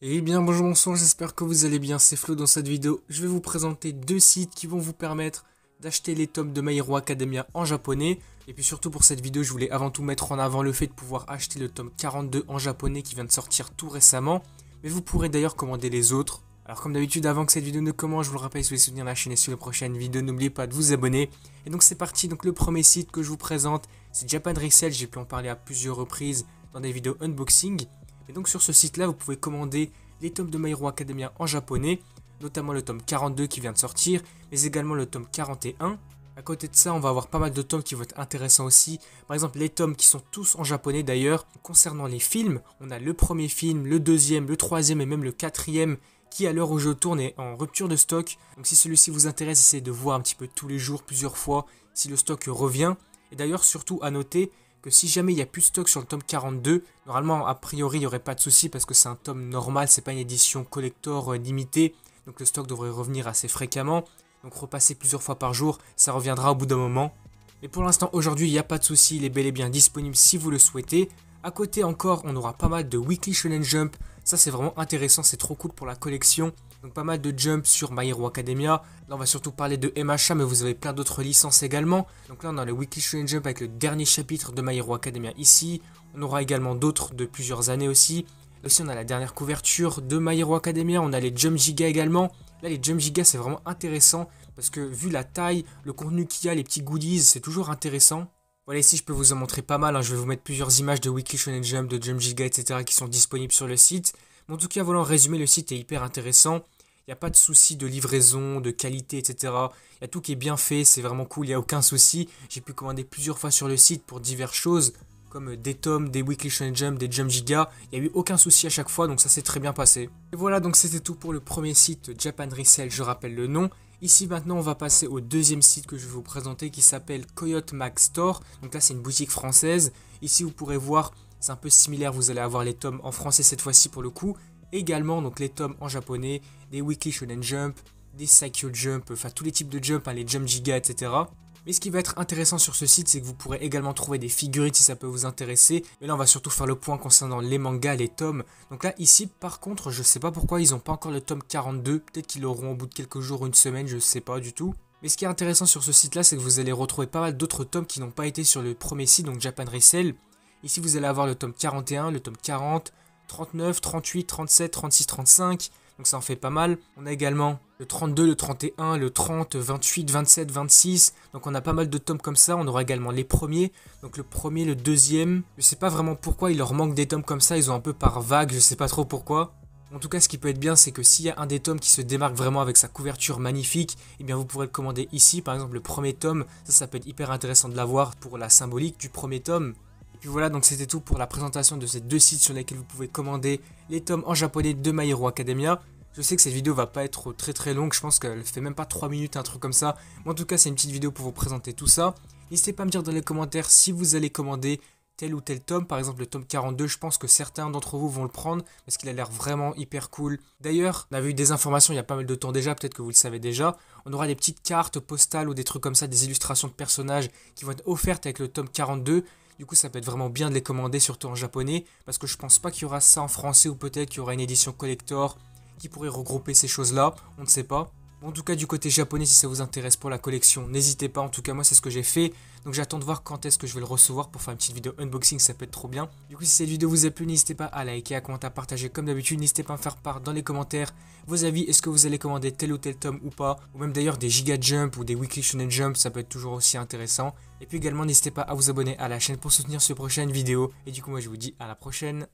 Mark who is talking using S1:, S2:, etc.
S1: Eh bien bonjour bonsoir, j'espère que vous allez bien, c'est Flo. Dans cette vidéo, je vais vous présenter deux sites qui vont vous permettre d'acheter les tomes de My Hero Academia en japonais. Et puis surtout pour cette vidéo, je voulais avant tout mettre en avant le fait de pouvoir acheter le tome 42 en japonais qui vient de sortir tout récemment. Mais vous pourrez d'ailleurs commander les autres. Alors comme d'habitude, avant que cette vidéo ne commence, je vous le rappelle, si vous voulez soutenir la chaîne et suivre les prochaines vidéos, n'oubliez pas de vous abonner. Et donc c'est parti, donc le premier site que je vous présente, c'est Japan Resell. J'ai pu en parler à plusieurs reprises dans des vidéos unboxing. Et donc sur ce site là, vous pouvez commander les tomes de My Hero Academia en japonais, notamment le tome 42 qui vient de sortir, mais également le tome 41. À côté de ça, on va avoir pas mal de tomes qui vont être intéressants aussi. Par exemple, les tomes qui sont tous en japonais d'ailleurs. Concernant les films, on a le premier film, le deuxième, le troisième et même le quatrième qui, à l'heure où je tourne, est en rupture de stock. Donc si celui-ci vous intéresse, essayez de voir un petit peu tous les jours, plusieurs fois, si le stock revient. Et d'ailleurs, surtout à noter que si jamais il n'y a plus de stock sur le tome 42, normalement a priori il n'y aurait pas de souci parce que c'est un tome normal, c'est pas une édition collector limitée, donc le stock devrait revenir assez fréquemment, donc repasser plusieurs fois par jour, ça reviendra au bout d'un moment. Mais pour l'instant aujourd'hui il n'y a pas de souci, il est bel et bien disponible si vous le souhaitez. À côté encore, on aura pas mal de Weekly Shonen Jump, ça c'est vraiment intéressant, c'est trop cool pour la collection. Donc pas mal de jump sur My Hero Academia. Là on va surtout parler de MHA, mais vous avez plein d'autres licences également. Donc là on a le Weekly Shonen Jump avec le dernier chapitre de My Hero Academia ici. On aura également d'autres de plusieurs années aussi. Là aussi on a la dernière couverture de My Hero Academia. On a les Jump Giga également. Là les Jump Giga c'est vraiment intéressant parce que vu la taille, le contenu qu'il y a, les petits goodies, c'est toujours intéressant. Voilà, ici je peux vous en montrer pas mal, hein. Je vais vous mettre plusieurs images de Weekly Shonen Jump, de Jump Giga, etc. qui sont disponibles sur le site. Mais en tout cas, voilà, en résumé, le site est hyper intéressant. Il n'y a pas de souci de livraison, de qualité, etc. Il y a tout qui est bien fait, c'est vraiment cool, il n'y a aucun souci. J'ai pu commander plusieurs fois sur le site pour diverses choses, comme des tomes, des Weekly Shonen Jump, des Jump Giga. Il n'y a eu aucun souci à chaque fois, donc ça s'est très bien passé. Et voilà, donc c'était tout pour le premier site Japan Resell, je rappelle le nom. Ici maintenant on va passer au deuxième site que je vais vous présenter qui s'appelle Coyote Mag Store. Donc là c'est une boutique française. Ici vous pourrez voir, c'est un peu similaire, vous allez avoir les tomes en français cette fois-ci pour le coup. Également donc les tomes en japonais, des Weekly Shonen Jump, des Saikyo Jump, enfin tous les types de Jump, hein, les Jump Giga, etc. Mais ce qui va être intéressant sur ce site, c'est que vous pourrez également trouver des figurines si ça peut vous intéresser. Mais là, on va surtout faire le point concernant les mangas, les tomes. Donc là, ici, par contre, je sais pas pourquoi ils n'ont pas encore le tome 42. Peut-être qu'ils l'auront au bout de quelques jours, une semaine, je sais pas du tout. Mais ce qui est intéressant sur ce site-là, c'est que vous allez retrouver pas mal d'autres tomes qui n'ont pas été sur le premier site, donc Japan Resell. Ici, vous allez avoir le tome 41, le tome 40, 39, 38, 37, 36, 35. Donc ça en fait pas mal. On a également le 32, le 31, le 30, 28, 27, 26. Donc on a pas mal de tomes comme ça. On aura également les premiers. Donc le premier, le deuxième. Je sais pas vraiment pourquoi il leur manque des tomes comme ça. Ils ont un peu par vague. Je sais pas trop pourquoi. En tout cas, ce qui peut être bien, c'est que s'il y a un des tomes qui se démarque vraiment avec sa couverture magnifique, eh bien vous pourrez le commander ici. Par exemple, le premier tome. Ça peut être hyper intéressant de l'avoir pour la symbolique du premier tome. Et puis voilà, donc c'était tout pour la présentation de ces deux sites sur lesquels vous pouvez commander les tomes en japonais de My Hero Academia. Je sais que cette vidéo va pas être très longue, je pense qu'elle fait même pas 3 minutes, un truc comme ça. Mais en tout cas, c'est une petite vidéo pour vous présenter tout ça. N'hésitez pas à me dire dans les commentaires si vous allez commander tel ou tel tome. Par exemple, le tome 42, je pense que certains d'entre vous vont le prendre parce qu'il a l'air vraiment hyper cool. D'ailleurs, on avait eu des informations il y a pas mal de temps déjà, peut-être que vous le savez déjà. On aura des petites cartes postales ou des trucs comme ça, des illustrations de personnages qui vont être offertes avec le tome 42. Du coup, ça peut être vraiment bien de les commander, surtout en japonais, parce que je pense pas qu'il y aura ça en français ou peut-être qu'il y aura une édition collector qui pourrait regrouper ces choses-là, on ne sait pas. En tout cas, du côté japonais, si ça vous intéresse pour la collection, n'hésitez pas. En tout cas, moi, c'est ce que j'ai fait. Donc, j'attends de voir quand est-ce que je vais le recevoir pour faire une petite vidéo unboxing. Ça peut être trop bien. Du coup, si cette vidéo vous a plu, n'hésitez pas à liker, à commenter, à partager comme d'habitude. N'hésitez pas à me faire part dans les commentaires vos avis. Est-ce que vous allez commander tel ou tel tome ou pas? Ou même d'ailleurs des Giga Jump ou des Weekly Shonen Jump. Ça peut être toujours aussi intéressant. Et puis également, n'hésitez pas à vous abonner à la chaîne pour soutenir ces prochaines vidéos. Et du coup, moi, je vous dis à la prochaine.